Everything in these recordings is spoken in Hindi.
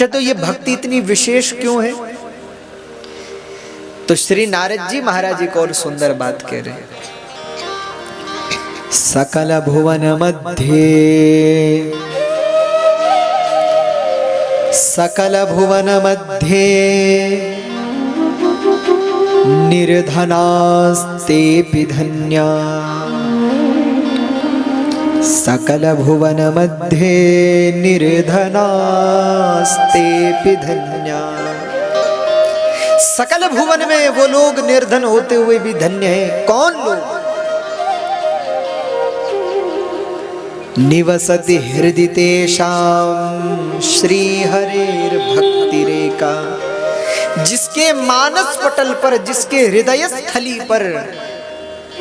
अच्छा, तो ये भक्ति इतनी विशेष क्यों है? तो श्री नारद जी महाराज एक और सुंदर बात कह रहे हैं। सकल भुवन मध्य, सकल भुवन मध्य निर्धनास्तेऽपि धन्या, सकल भुवन मध्ये निर्धनास्तेऽपि धन्या। सकल भुवन में वो लोग निर्धन होते हुए भी धन्य हैं। कौन लोग? निवसति हृदि तेषां श्री हरेर भक्ति रेखा, जिसके मानस पटल पर, जिसके हृदय स्थली पर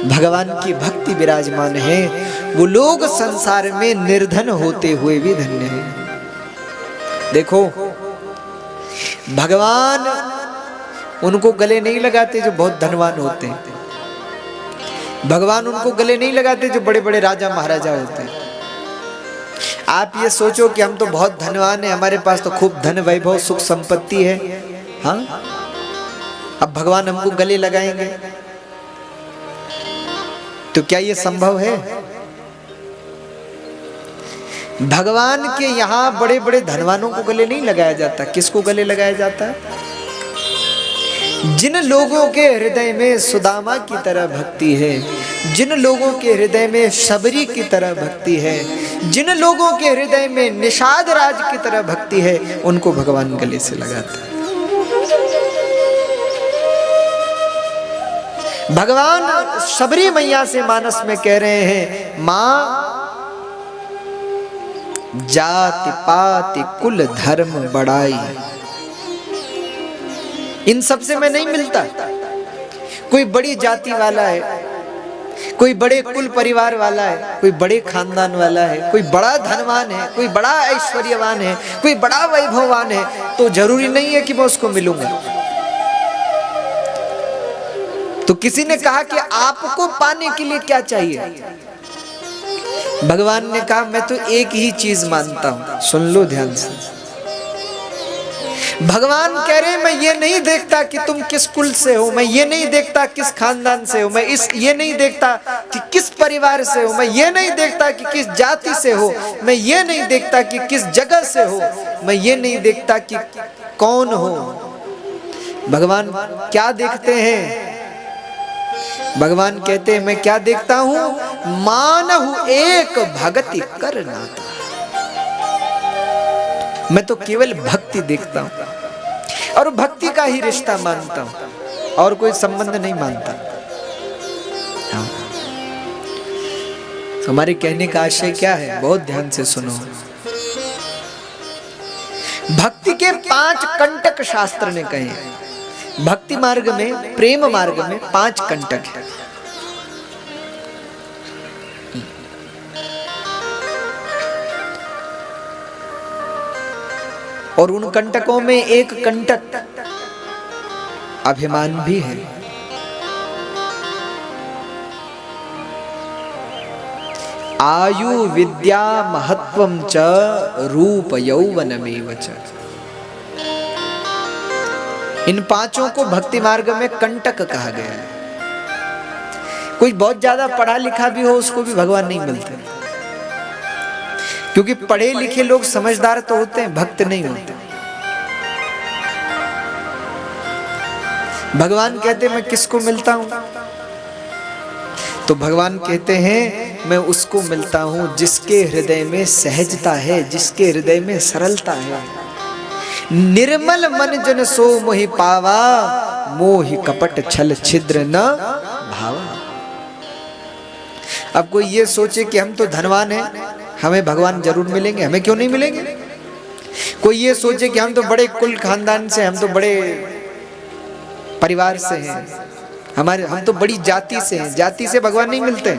भगवान की भक्ति विराजमान है, वो लोग संसार में निर्धन होते हुए भी धन्य हैं। देखो, भगवान उनको गले नहीं लगाते जो बहुत धनवान होते हैं। भगवान उनको गले नहीं लगाते जो बड़े बड़े राजा महाराजा होते हैं। आप ये सोचो कि हम तो बहुत धनवान हैं, हमारे पास तो खूब धन वैभव सुख संपत्ति है, हाँ, अब भगवान हमको गले लगाएंगे तो क्या ये संभव है? भगवान के यहाँ बड़े बड़े धनवानों को गले नहीं लगाया जाता। किसको गले लगाया जाता है? जिन लोगों के हृदय में सुदामा की तरह भक्ति है, जिन लोगों के हृदय में शबरी की तरह भक्ति है, जिन लोगों के हृदय में निषाद राज की तरह भक्ति है, उनको भगवान गले से लगाते हैं। भगवान शबरी मैया से मानस में कह रहे हैं, मां जाति पाति कुल धर्म बड़ाई, इन सब से मैं नहीं मिलता। कोई बड़ी जाति वाला है, कोई बड़े कुल परिवार वाला है, कोई बड़े खानदान वाला है, कोई बड़ा धनवान है, कोई बड़ा ऐश्वर्यवान है, कोई बड़ा वैभववान है, तो जरूरी नहीं है कि मैं उसको मिलूंगा। तो किसी ने कहा कि आपको पाने के लिए क्या चाहिए? भगवान ने कहा, मैं तो एक ही चीज मानता हूं, सुन लो ध्यान से। भगवान कह रहे हैं, मैं ये नहीं देखता कि तुम किस कुल से हो, मैं ये नहीं देखता किस खानदान से हो, मैं ये नहीं देखता कि किस परिवार से हो, मैं ये नहीं देखता कि किस जाति से हो, मैं ये नहीं देखता कि किस जगह से हो, मैं ये नहीं देखता कि कौन हो। भगवान क्या देखते हैं? भगवान कहते हैं, मैं क्या देखता हूं? मानहु एक भक्ति कर नाता, मैं तो केवल भक्ति देखता हूं और भक्ति का ही रिश्ता मानता हूं और कोई संबंध नहीं मानता। हाँ। हमारे कहने का आशय क्या है? बहुत ध्यान से सुनो। भक्ति के 5 कंटक शास्त्र ने कहे हैं। भक्ति मार्ग में, प्रेम मार्ग में 5 कंटक है। और उन कंटकों में एक कंटक अभिमान भी है। आयु विद्या महत्वम च रूप यौवनमेव च। इन 5 को भक्ति मार्ग में कंटक कहा गया है। कोई बहुत ज्यादा पढ़ा लिखा भी हो, उसको भी भगवान नहीं मिलते, क्योंकि पढ़े लिखे लोग समझदार तो होते हैं, भक्त नहीं होते। भगवान कहते हैं, मैं किसको मिलता हूं? तो भगवान कहते हैं, मैं उसको मिलता हूं जिसके हृदय में सहजता है, जिसके हृदय में सरलता है। निर्मल मन जन सो मोहि पावा, मोहि कपट छल छिद्र न भावा। अब कोई ये सोचे कि हम तो धनवान हैं, हमें भगवान जरूर मिलेंगे, हमें क्यों नहीं मिलेंगे? कोई ये सोचे कि हम तो बड़े कुल खानदान से, हम तो बड़े परिवार से हैं, हम तो बड़ी जाति से हैं, जाति से भगवान नहीं मिलते।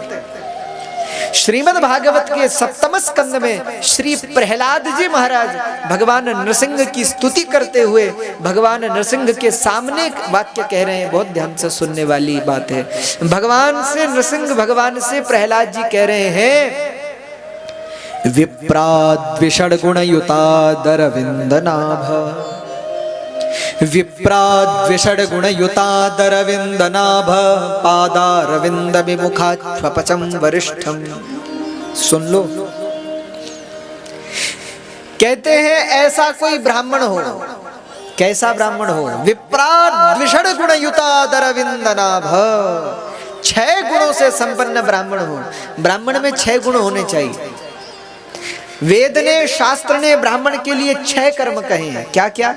श्रीमद् भागवत के 7वें स्कंद में श्री प्रहलाद जी महाराज भगवान नृसिंह की स्तुति करते हुए भगवान नृसिंह के सामने वाक्य कह रहे हैं। बहुत ध्यान से सुनने वाली बात है। भगवान से नृसिंह, भगवान से प्रहलाद जी कह रहे हैं, विप्राद्विषड्गुणयुतादरविन्दनाभ विप्राद्विषड्गुणयुतादरविन्दनाभ पादारविन्दविमुखाच्छ्वपचं वरिष्ठम। सुन लो, कहते हैं ऐसा कोई ब्राह्मण हो। कैसा ब्राह्मण हो? विप्राद्विषड्गुणयुतादरविन्दनाभ, 6 गुणों से संपन्न ब्राह्मण हो। ब्राह्मण में 6 गुण होने चाहिए। वेद ने, शास्त्र ने ब्राह्मण के लिए 6 कर्म कहे हैं। क्या क्या?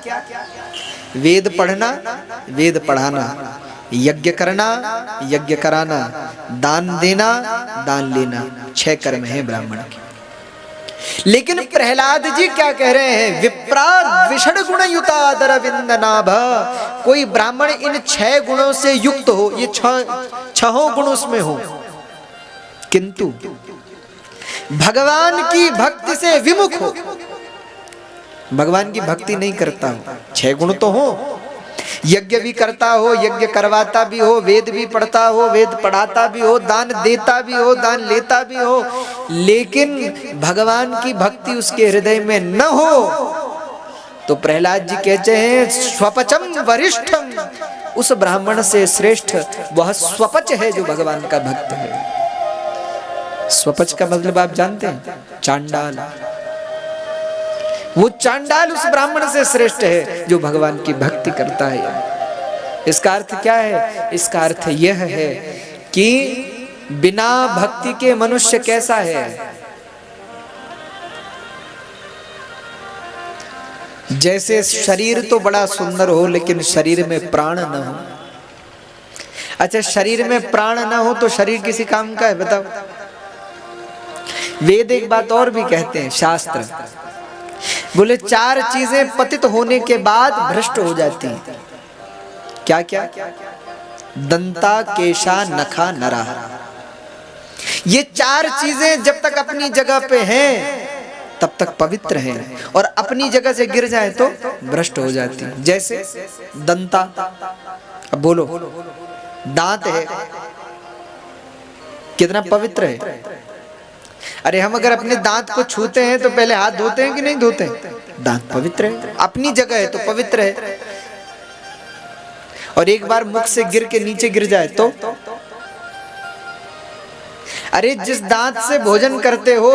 वेद पढ़ना, वेद पढ़ाना, यज्ञ करना, यज्ञ कराना, दान देना, दान लेना, 6 कर्म हैं ब्राह्मण के। लेकिन प्रहलाद जी क्या कह रहे हैं? विप्राद्विषड्गुणयुतादरविन्दनाभ, कोई ब्राह्मण इन 6 गुणों से युक्त हो, ये 6 गुण उसमें हो, किंतु भगवान की भक्ति से विमुख हो, भगवान की भक्ति नहीं करता हो। 6 गुण तो हो, यज्ञ भी करता हो, यज्ञ करवाता भी हो, वेद भी पढ़ता हो, वेद पढ़ाता भी हो, दान देता भी हो, दान लेता भी हो, लेकिन भगवान की भक्ति उसके हृदय में न हो तो प्रहलाद जी कहते हैं स्वपचम वरिष्ठम, उस ब्राह्मण से श्रेष्ठ वह स्वपच है जो भगवान का भक्त है। स्वपच का मतलब आप जानते हैं? चांडाल। वो चांडाल उस ब्राह्मण से श्रेष्ठ है जो भगवान की भक्ति करता है। इसका अर्थ क्या है? इसका अर्थ यह है कि बिना भक्ति के मनुष्य कैसा है? जैसे शरीर तो बड़ा सुंदर हो लेकिन शरीर में प्राण न हो। अच्छा, शरीर में प्राण न हो तो शरीर किसी काम का है? बताओ। वेद एक बात और भी कहते हैं, शास्त्र बोले 4 चीजें पतित होने के बाद भ्रष्ट हो जाती हैं। क्या क्या? दंता, केशा, नखा, नरा। ये 4 चीजें जब तक अपनी जगह पे हैं तब तक पवित्र हैं, और अपनी जगह से गिर जाए तो भ्रष्ट हो जाती है। जैसे दंता, अब बोलो, दांत है, कितना पवित्र है। अरे हम अगर अपने दांत को छूते हैं तो पहले हाथ धोते हैं कि नहीं धोते? दांत पवित्र है, अपनी जगह है तो पवित्र है। और एक बार मुख से गिर के नीचे गिर जाए तो? अरे जिस दांत से भोजन करते हो,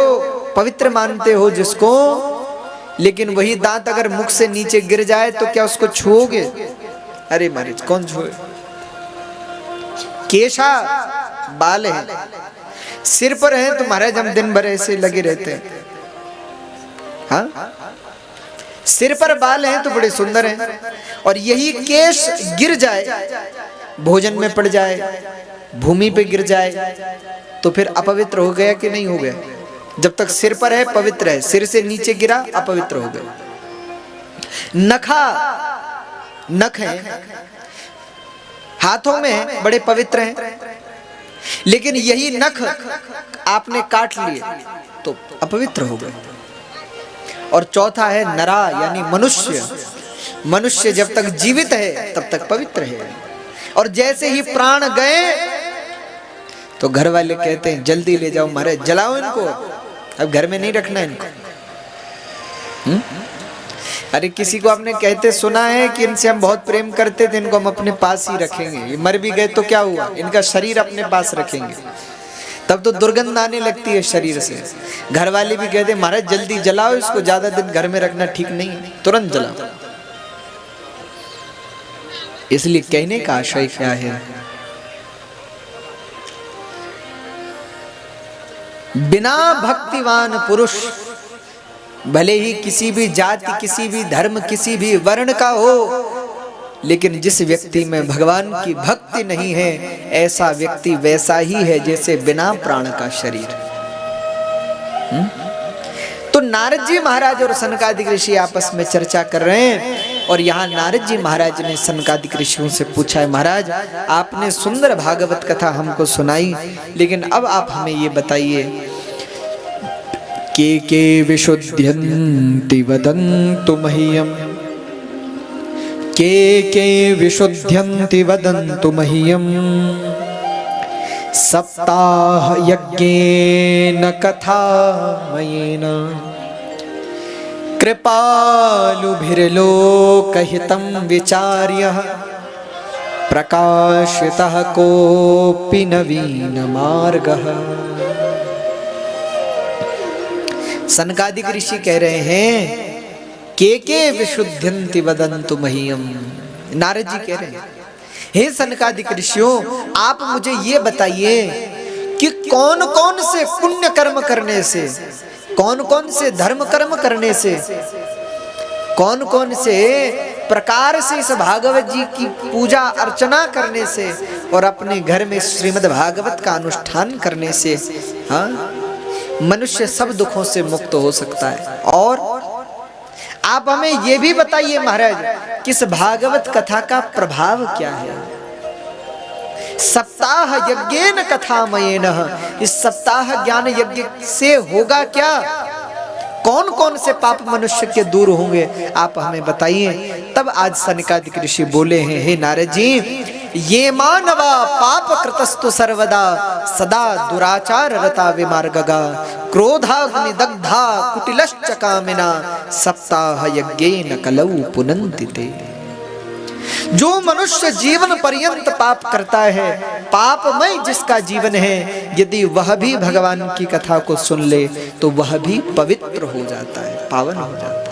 पवित्र मानते हो जिसको, लेकिन वही दांत अगर मुख से नीचे गिर जाए तो क्या उसको छुओगे? अरे महाराज कौन छुए? केशा, बाल है, सिर पर है तो महाराज हम दिन भर ऐसे लगे रहते हैं। हाँ, सिर पर बाल हैं तो बड़े सुंदर हैं, और यही केश गिर जाए, भोजन में पड़ जाए, भूमि पे गिर जाए तो फिर अपवित्र हो गया कि नहीं हो गया? जब तक सिर पर है पवित्र है, सिर से नीचे गिरा अपवित्र हो गया। नखा, नख है, हाथों में है, बड़े पवित्र हैं, लेकिन यही नख आपने काट लिए तो अपवित्र हो गए। और चौथा है नरा, यानी मनुष्य। मनुष्य जब तक जीवित है तब तक पवित्र है, और जैसे ही प्राण गए तो घर वाले कहते हैं जल्दी ले जाओ महाराज, जलाओ इनको, अब घर में नहीं रखना इनको। अरे किसी को आपने कहते सुना है कि इनसे हम बहुत प्रेम करते थे, इनको हम अपने पास ही रखेंगे, ये मर भी गए तो क्या हुआ, इनका शरीर अपने पास रखेंगे। तब तो दुर्गंध आने लगती है शरीर से। घर वाले भी कहते महाराज जल्दी जलाओ इसको, ज्यादा दिन घर में रखना ठीक नहीं, तुरंत जलाओ। इसलिए कहने का आशय क्या है? बिना भक्तिवान पुरुष, भले ही किसी भी जाति, किसी भी धर्म, किसी भी वर्ण का हो, लेकिन जिस व्यक्ति में भगवान की भक्ति नहीं है, ऐसा व्यक्ति वैसा ही है जैसे बिना प्राण का शरीर। तो नारद जी महाराज और सनकादिक ऋषि आपस में चर्चा कर रहे हैं, और यहाँ नारद जी महाराज ने सनकादिक ऋषियों से पूछा है, महाराज आपने सुंदर भागवत कथा हमको सुनाई, लेकिन अब आप हमें ये बताइए, के विशुद्ध्यन्ति वदन्तु मह्यम्, के विशुद्ध्यन्ति वदन्तु मह्यम्, सप्ताह यज्ञेन कथामयेन कृपालुभिर्लोकहितं विचार्य प्रकाशितः कोऽपि नवीनमार्गः। सनकादिक ऋषि कह रहे हैं के विशुद्ध्यन्ति वदन्तु मह्यम्। नारद जी कह रहे हैं, हे सनकादिक ऋषियों, आप मुझे ये बताइए कि कौन कौन से पुण्य कर्म करने से, कौन कौन से धर्म कर्म करने से, कौन कौन से प्रकार से इस भागवत जी की पूजा अर्चना करने से और अपने घर में श्रीमद् भागवत का अनुष्ठान करने से हाँ मनुष्य सब दुखों से मुक्त हो सकता है। और आप हमें ये भी बताइए महाराज कि इस भागवत कथा का प्रभाव क्या है। सप्ताह यज्ञेन कथामयेन, इस सप्ताह ज्ञान यज्ञ से होगा क्या, कौन कौन से पाप मनुष्य के दूर होंगे, आप हमें बताइए। तब आज सनकादिक ऋषि बोले हैं, हे नारद जी, ये मानवा पाप कृतस्तु सर्वदा सदा दुराचार रता विमार्गगा क्रोधाग्नि दग्धा कुटिलश्च कामिना सप्ताह यज्ञेन कलौ पुनन्ति ते। जो मनुष्य जीवन पर्यंत पाप करता है, पापमय जिसका जीवन है, यदि वह भी भगवान की कथा को सुन ले तो वह भी पवित्र हो जाता है, पावन हो जाता है।